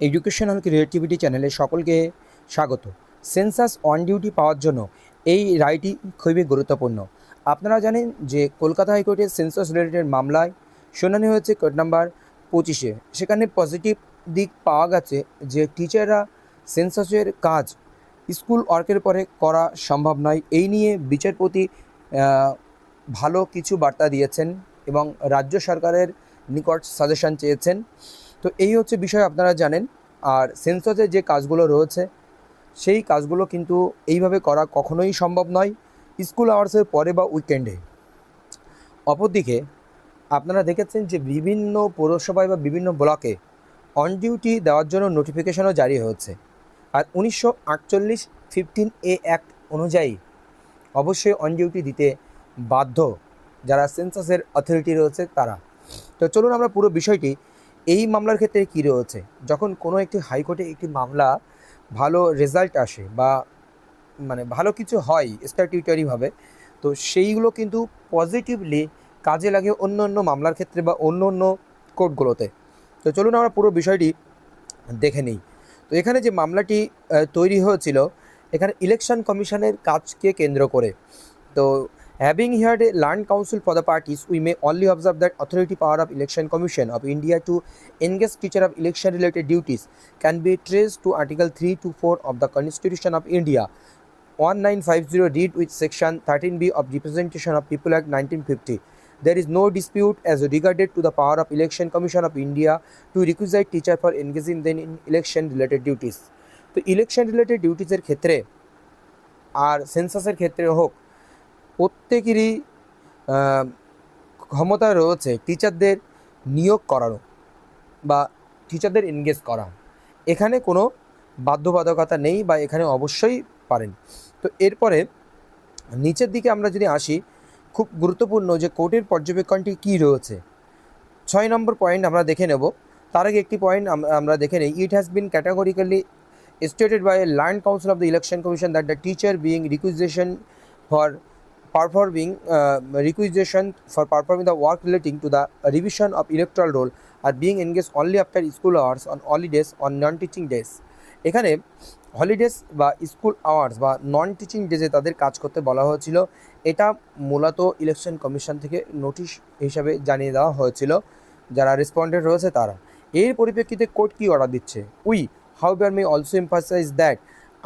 Educational creativity চ্যানেলে সকলকে স্বাগত। সেন্সাস অন ডিউটি পাওয়ার জন্য এই রায়টি খুবই গুরুত্বপূর্ণ। আপনারা জানেন যে কলকাতা হাইকোর্টের সেন্সাস রিলেটেড মামলায় শুনানি হয়েছে কোর্ট নাম্বার 25-এ। সেখানে পজিটিভ দিক পাওয়া গেছে যে টিচাররা সেন্সাসের কাজ স্কুল ওয়ার্কের পরে করা সম্ভব নয়। এই নিয়ে বিচারপতি ভালো কিছু বার্তা দিয়েছেন এবং রাজ্য সরকারের নিকট সাজেশন চেয়েছেন। তো এই হচ্ছে বিষয়, আপনারা জানেন। আর সেন্সাসের যে কাজগুলো রয়েছে সেই কাজগুলো কিন্তু এইভাবে করা কখনোই সম্ভব নয় স্কুল আওয়ার্সের পরে বা উইকেন্ডে। অপরদিকে আপনারা দেখেছেন যে বিভিন্ন পৌরসভায় বা বিভিন্ন ব্লকে অন ডিউটি দেওয়ার জন্য নোটিফিকেশনও জারি হয়েছে। আর 1948-15A অ্যাক্ট অনুযায়ী অবশ্যই অন ডিউটি দিতে বাধ্য যারা সেন্সাসের অথরিটি রয়েছে তারা। তো চলুন আমরা পুরো বিষয়টি এই মামলার ক্ষেত্রে কী রয়েছে। যখন কোনো একটি হাইকোর্টে একটি মামলা ভালো রেজাল্ট আসে বা ভালো কিছু হয় স্ট্যাটিউটারিভাবে, তো সেইগুলো কিন্তু পজিটিভলি কাজে লাগে অন্য অন্য মামলার ক্ষেত্রে বা অন্য অন্য কোর্টগুলোতে। তো চলুন আমরা পুরো বিষয়টি দেখে নিই। তো এখানে যে মামলাটি তৈরি হয়েছিল এখানে ইলেকশন কমিশনের কাজকে কেন্দ্র করে। তো having heard a land council for the parties, we may only observe that authority power of Election Commission of India to engage teacher of election related duties can be traced to Article 3 to 4 of the Constitution of India 1950 read with Section 13B of Representation of People Act 1950. There is no dispute as regarded to the power of Election Commission of India to requisite teacher for engaging them in election related duties. তো election related ডিউটিসের ক্ষেত্রে আর সেন্সাসের ক্ষেত্রে হোক, প্রত্যেকেরই ক্ষমতা রয়েছে টিচারদের নিয়োগ করানো বা টিচারদের এনগেজ করা। এখানে কোনো বাধ্যবাধকতা নেই বা এখানে অবশ্যই পারেন। তো এরপরে নিচের দিকে আমরা যদি আসি, খুব গুরুত্বপূর্ণ যে কোর্টের পর্যবেক্ষণটি কী রয়েছে। 6 নম্বর পয়েন্ট আমরা দেখে নেব। তার আগে একটি পয়েন্ট আমরা দেখে নিই। It has been categorically stated by a land council of the election commission that the teacher being requisition for performing the work relating to the revision of electoral roll are being engaged only after school hours on holidays on non-teaching days. এখানে holidays বা school hours বা non teaching ডেজে তাদের কাজ করতে বলা হয়েছিল। এটা মূলত ইলেকশন কমিশন থেকে নোটিশ হিসাবে জানিয়ে দেওয়া হয়েছিল যারা রেসপন্ডেন্ট রয়েছে তারা। এর পরিপ্রেক্ষিতে কোর্ট কী অর্ডার দিচ্ছে, we however may also emphasize that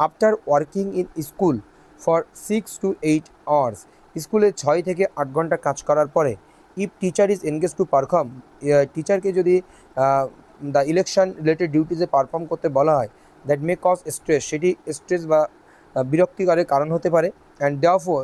after working in school for 6 to 8 hours, স্কুলে 6 থেকে 8 ঘন্টা কাজ করার পরে if teacher is engage to perform, টিচারকে যদি দ্য ইলেকশন রিলেটেড ডিউটিসে পারফর্ম করতে বলা হয়, দ্যাট মে কজ স্ট্রেস, সেটি স্ট্রেস বা বিরক্তিকরের কারণ হতে পারে। And therefore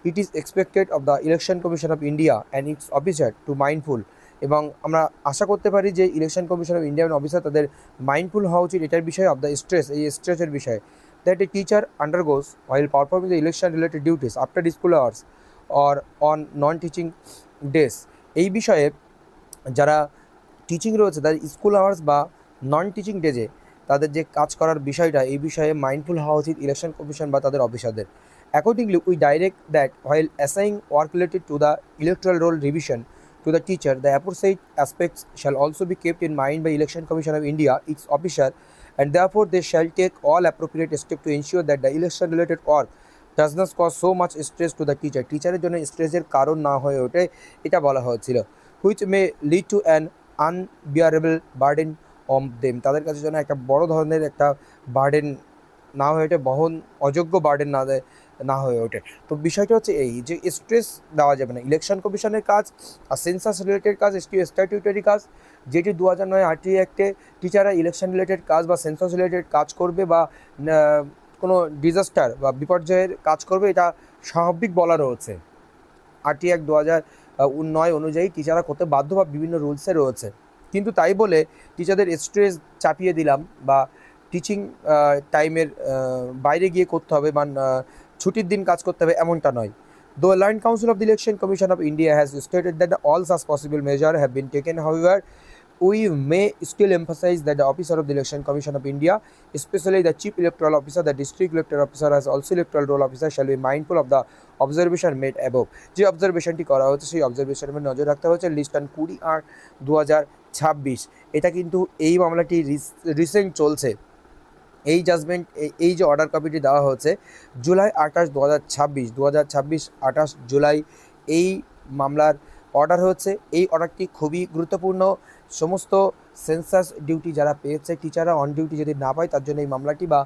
it is expected of the election commission of India and its officer to mindful, এবং আমরা আশা করতে পারি যে election commission of Indian officer তাদের মাইন্ডফুল হওয়া উচিত এটার বিষয়ে অফ দ্য স্ট্রেস, এই স্ট্রেসের বিষয়ে, that a teacher আন্ডারগোজ while performing the election related duties after school hours or on non teaching days। এই বিষয়ে যারা টিচিং রয়েছে তাদের স্কুল আওয়ার্স বা নন টিচিং ডেজে তাদের যে কাজ করার বিষয়টা, এই বিষয়ে মাইন্ডফুল হওয়া উচিত ইলেকশন কমিশন বা তাদের অফিসারদের। Accordingly we direct that while assigning work related to the electoral roll revision to the teacher, the aforesaid aspects shall also be kept in mind by Election Commission of India, its officer, and therefore they shall take all appropriate steps to ensure that the election related work does not cause so much stress to the teacher, টিচারের জন্য স্ট্রেসের কারণ না হয়ে ওঠে, এটা বলা হয়েছিল, which may lead to an unbearable burden on them, তাদের কাছে যেন একটা বড় ধরনের একটা বার্ডেন না হয়ে ওঠে, অযোগ্য বার্ডেন না হয়ে ওঠে। তো বিষয়টা হচ্ছে এই যে স্ট্রেস দেওয়া যাবে না। ইলেকশন কমিশনের কাজ আর সেন্সাস রিলেটেড কাজ স্ট্যাটিউটারি কাজ, যেটি 2009 আরটিআই অ্যাক্টে টিচাররা ইলেকশন রিলেটেড কাজ বা সেন্সাস রিলেটেড কাজ করবে বা কোনো ডিজাস্টার বা বিপর্যয়ের কাজ করবে, এটা স্বাভাবিক বলা রয়েছে। আরটিআই অ্যাক্ট 2009 অনুযায়ী টিচাররা করতে বাধ্য বা বিভিন্ন রুলসে রয়েছে। কিন্তু তাই বলে টিচারদের স্ট্রেস চাপিয়ে দিলাম বা টিচিং টাইমের বাইরে গিয়ে করতে হবে বা ছুটির দিন কাজ করতে হবে, এমনটা নয়। The Land Council of the Election Commission of India has stated that all such possible measures have been taken. However, we may still emphasize that the officer of the Election Commission of India, especially the Chief Electoral Officer, the District Electoral Officer, as also Electoral Roll Officer, shall be mindful of the observation made above। যে অবজারভেশনটি করা হচ্ছে সেই অবজারভেশনের নজর রাখতে হচ্ছে। List on 20/8/2026। এটা কিন্তু এই মামলাটি রিসেন্ট চলছে। এই জাজমেন্ট এই যে অর্ডার কপিটি দেওয়া হয়েছে জুলাই 28 2026 28 জুলাই এই মামলার অর্ডার হচ্ছে। এই অর্ডারটি খুবই গুরুত্বপূর্ণ। সমস্ত সেন্সাস ডিউটি যারা পেয়েছে, টিচাররা অন ডিউটি যদি না পায় তার জন্য এই মামলাটি বা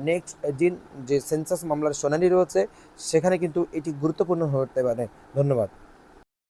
নেক্সট দিন যে সেন্সাস মামলার শুনানি রয়েছে সেখানে কিন্তু এটি গুরুত্বপূর্ণ হয়ে উঠতে পারে। ধন্যবাদ।